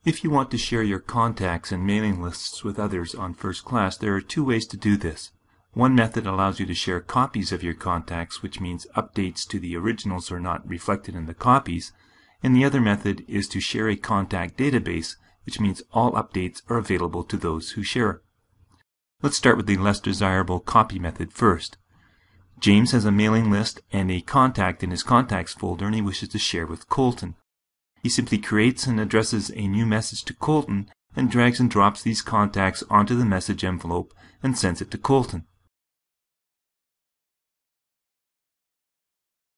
If you want to share your contacts and mailing lists with others on First Class, there are two ways to do this. One method allows you to share copies of your contacts, which means updates to the originals are not reflected in the copies, and the other method is to share a contact database, which means all updates are available to those who share. Let's start with the less desirable copy method first. James has a mailing list and a contact in his contacts folder, and he wishes to share with Colton. He simply creates and addresses a new message to Colton and drags and drops these contacts onto the message envelope and sends it to Colton.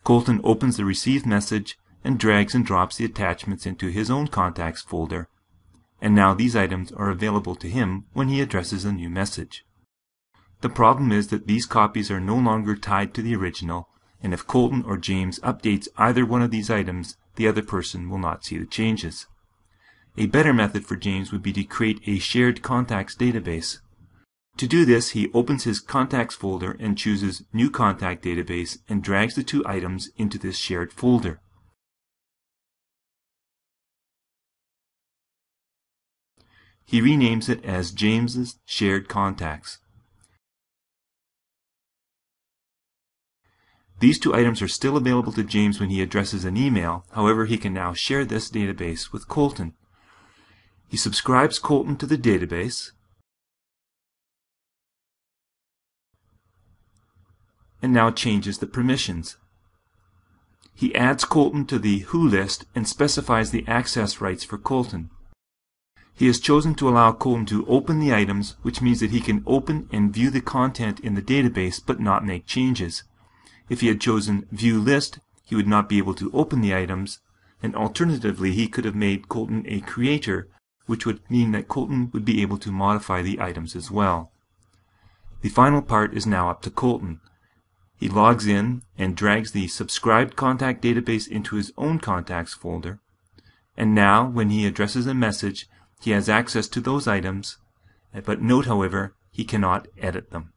Colton opens the received message and drags and drops the attachments into his own contacts folder, and now these items are available to him when he addresses a new message. The problem is that these copies are no longer tied to the original, and if Colton or James updates either one of these items, the other person will not see the changes. A better method for James would be to create a shared contacts database. To do this, he opens his contacts folder and chooses New Contact Database and drags the two items into this shared folder. He renames it as James's Shared Contacts. These two items are still available to James when he addresses an email. However, he can now share this database with Colton. He subscribes Colton to the database and now changes the permissions. He adds Colton to the Who list and specifies the access rights for Colton. He has chosen to allow Colton to open the items, which means that he can open and view the content in the database but not make changes. If he had chosen View List, he would not be able to open the items, and alternatively he could have made Colton a creator, which would mean that Colton would be able to modify the items as well. The final part is now up to Colton. He logs in and drags the subscribed contact database into his own contacts folder, and now when he addresses a message, he has access to those items, but note, however, he cannot edit them.